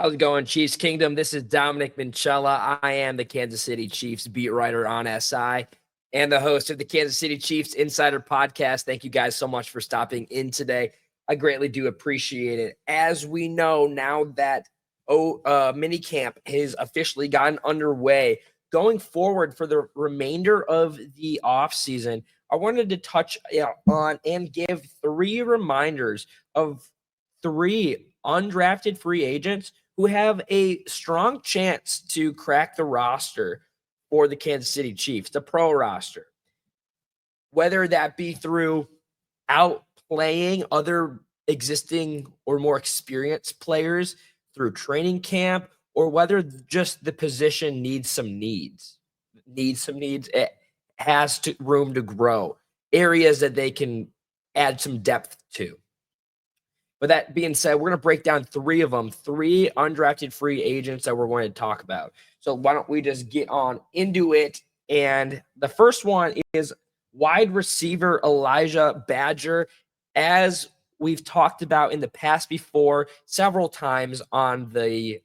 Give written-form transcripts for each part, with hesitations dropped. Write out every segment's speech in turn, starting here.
How's it going, Chiefs Kingdom? This is Dominic Minchella. I am the Kansas City Chiefs beat writer on SI and the host of the Kansas City Chiefs Insider Podcast. Thank you guys so much for stopping in today. I greatly do appreciate it. As we know now that mini camp has officially gotten underway, going forward for the remainder of the offseason, I wanted to touch on and give three reminders of three undrafted free agents who have a strong chance to crack the roster for the Kansas City Chiefs, the pro roster. Whether that be through outplaying other existing or more experienced players through training camp, or whether just the position needs some needs. It has room to grow, areas that they can add some depth to. With that being said, we're going to break down three of them, three undrafted free agents that we're going to talk about. So why don't we just get on into it? And the first one is wide receiver Elijah Badger. As we've talked about in the past before, several times on the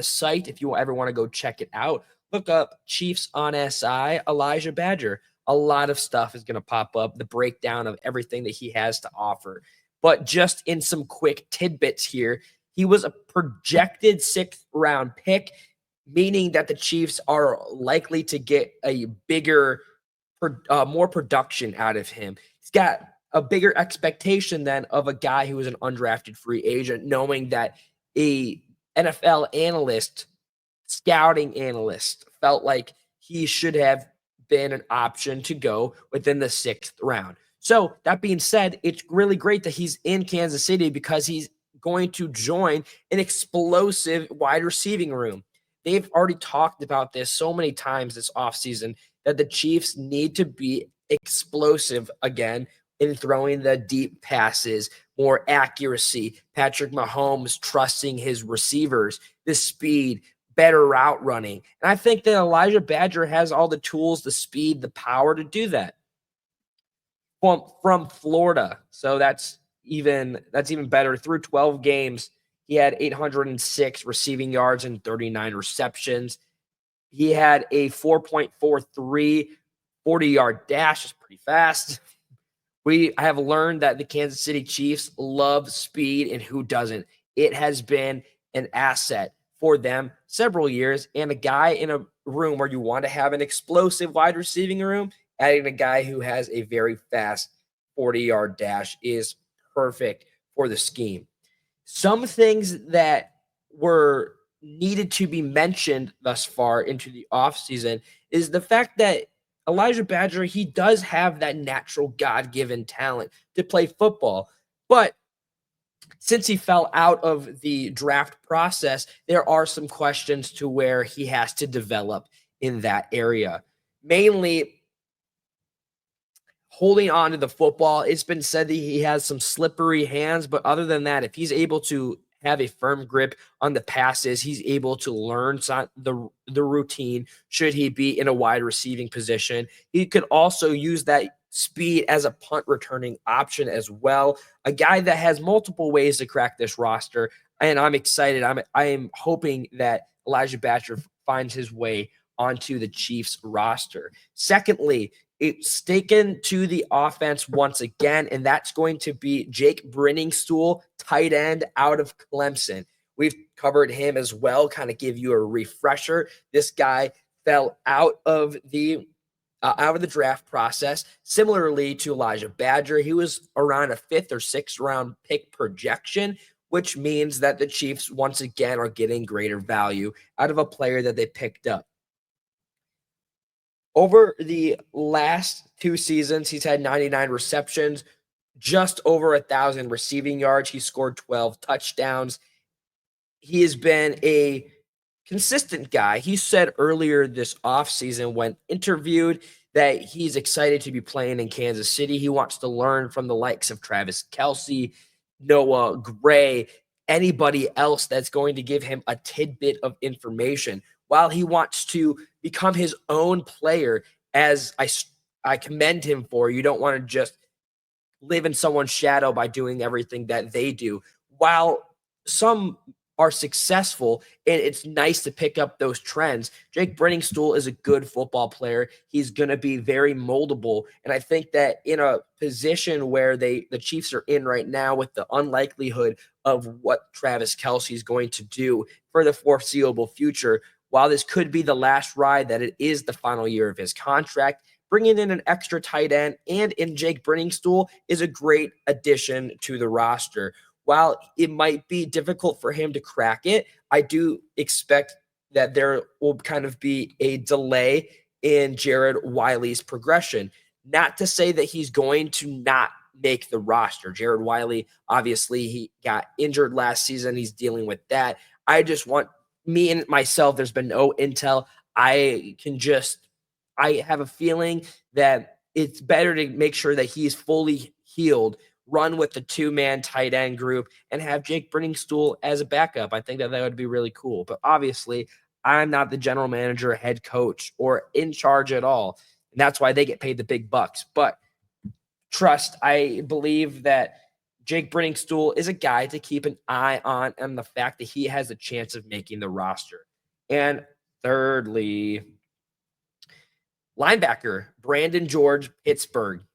site, if you ever want to go check it out, look up Chiefs on SI, Elijah Badger. A lot of stuff is going to pop up, the breakdown of everything that he has to offer. But just in some quick tidbits here, he was a projected 6th-round pick, meaning that the Chiefs are likely to get a bigger, more production out of him. He's got a bigger expectation than of a guy who is an undrafted free agent, knowing that a NFL analyst, scouting analyst, felt like he should have been an option to go within the 6th round. So that being said, it's really great that he's in Kansas City because he's going to join an explosive wide receiving room. They've already talked about this so many times this offseason that the Chiefs need to be explosive again in throwing the deep passes, more accuracy, Patrick Mahomes trusting his receivers, the speed, better route running. And I think that Elijah Badger has all the tools, the speed, the power to do that. From Florida. So that's even better. Through 12 games, he had 806 receiving yards and 39 receptions. He had a 4.43 40-yard dash. It's pretty fast. We have learned that the Kansas City Chiefs love speed, and who doesn't? It has been an asset for them several years, and a guy in a room where you want to have an explosive wide receiving room, adding a guy who has a very fast 40-yard dash is perfect for the scheme. Some things that were needed to be mentioned thus far into the offseason is the fact that Elijah Badger, he does have that natural God-given talent to play football. But since he fell out of the draft process, there are some questions to where he has to develop in that area. Mainly holding on to the football. It's been said that he has some slippery hands, but other than that, if he's able to have a firm grip on the passes, he's able to learn the routine should he be in a wide receiving position. He could also use that speed as a punt returning option as well. A guy that has multiple ways to crack this roster, and I'm excited. I am hoping that Elijah Badger finds his way onto the Chiefs roster. Secondly, it's taken to the offense once again, and that's going to be Jake Brenningstool, tight end out of Clemson. We've covered him as well, kind of give you a refresher. This guy fell out of the draft process, similarly to Elijah Badger. He was around a 5th or 6th round pick projection, which means that the Chiefs once again are getting greater value out of a player that they picked up. Over the last 2 seasons, he's had 99 receptions, just over 1,000 receiving yards. He scored 12 touchdowns. He has been a consistent guy. He said earlier this offseason when interviewed that he's excited to be playing in Kansas City. He wants to learn from the likes of Travis Kelce, Noah Gray, anybody else that's going to give him a tidbit of information. While he wants to become his own player, as I commend him for, you don't want to just live in someone's shadow by doing everything that they do. While some are successful, and it's nice to pick up those trends. Jake Brenningstool is a good football player. He's going to be very moldable, and I think that in a position where the Chiefs are in right now, with the unlikelihood of what Travis Kelce is going to do for the foreseeable future, while this could be the last ride, that it is the final year of his contract, bringing in an extra tight end and in Jake Brenningstool is a great addition to the roster. While it might be difficult for him to crack it, I do expect that there will kind of be a delay in Jared Wiley's progression. Not to say that he's going to not make the roster. Jared Wiley, obviously, he got injured last season. He's dealing with that. I just want me and myself, there's been no intel. I have a feeling that it's better to make sure that he's fully healed, run with the two-man tight end group, and have Jake Brenningstool as a backup. I think that would be really cool. But obviously, I'm not the general manager, head coach, or in charge at all. And that's why they get paid the big bucks. But I believe that Jake Brenningstool is a guy to keep an eye on, and the fact that he has a chance of making the roster. And thirdly, linebacker Brandon George,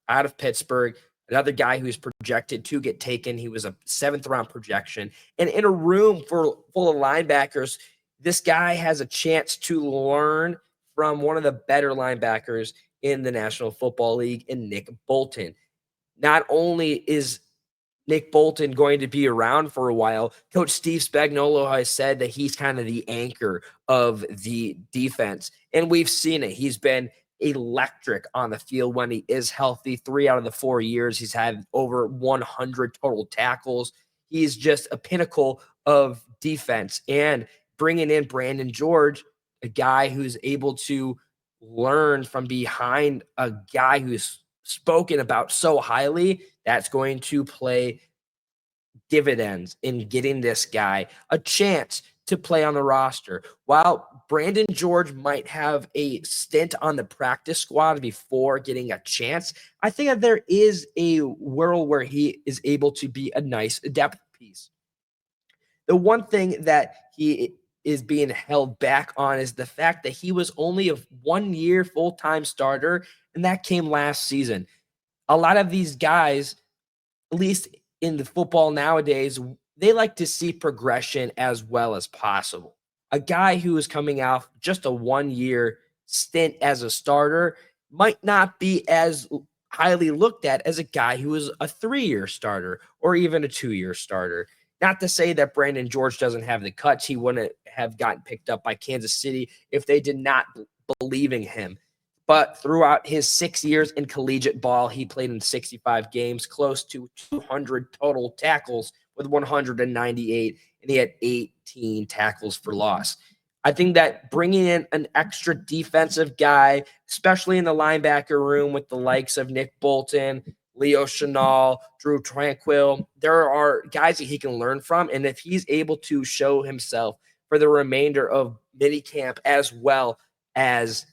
out of Pittsburgh, another guy who's projected to get taken. He was a 7th-round projection. And in a room full of linebackers, this guy has a chance to learn from one of the better linebackers in the National Football League, in Nick Bolton. Not only is Nick Bolton going to be around for a while, Coach Steve Spagnuolo has said that he's kind of the anchor of the defense. And we've seen it. He's been electric on the field when he is healthy. 3 out of the 4 years, he's had over 100 total tackles. He's just a pinnacle of defense. And bringing in Brandon George, a guy who's able to learn from behind a guy who's spoken about so highly, that's going to play dividends in getting this guy a chance to play on the roster. While Brandon George might have a stint on the practice squad before getting a chance, I think that there is a world where he is able to be a nice depth piece. The one thing that he is being held back on is the fact that he was only a 1-year full-time starter, and that came last season. A lot of these guys, at least in the football nowadays, they like to see progression as well as possible. A guy who is coming out just a 1-year stint as a starter might not be as highly looked at as a guy who is a 3-year starter or even a 2-year starter. Not to say that Brandon George doesn't have the cuts. He wouldn't have gotten picked up by Kansas City if they did not believe in him. But throughout his 6 years in collegiate ball, he played in 65 games, close to 200 total tackles with 198, and he had 18 tackles for loss. I think that bringing in an extra defensive guy, especially in the linebacker room with the likes of Nick Bolton, Leo Chenal, Drew Tranquill, there are guys that he can learn from. And if he's able to show himself for the remainder of minicamp as well as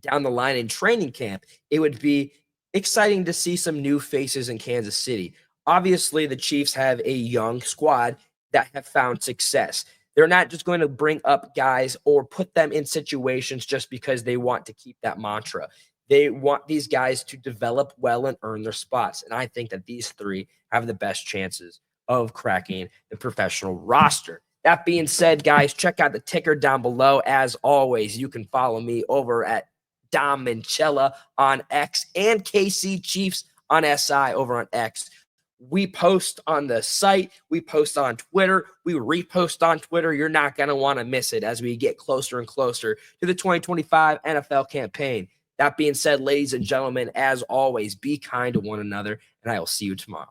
down the line in training camp, it would be exciting to see some new faces in Kansas City. Obviously, the Chiefs have a young squad that have found success. They're not just going to bring up guys or put them in situations just because they want to keep that mantra. They want these guys to develop well and earn their spots. And I think that these 3 have the best chances of cracking the professional roster. That being said, guys, check out the ticker down below. As always, you can follow me over at Dom Minchella on X and KC Chiefs on SI over on X. We post on the site. We post on Twitter. We repost on Twitter. You're not going to want to miss it as we get closer and closer to the 2025 NFL campaign. That being said, ladies and gentlemen, as always, be kind to one another, and I will see you tomorrow.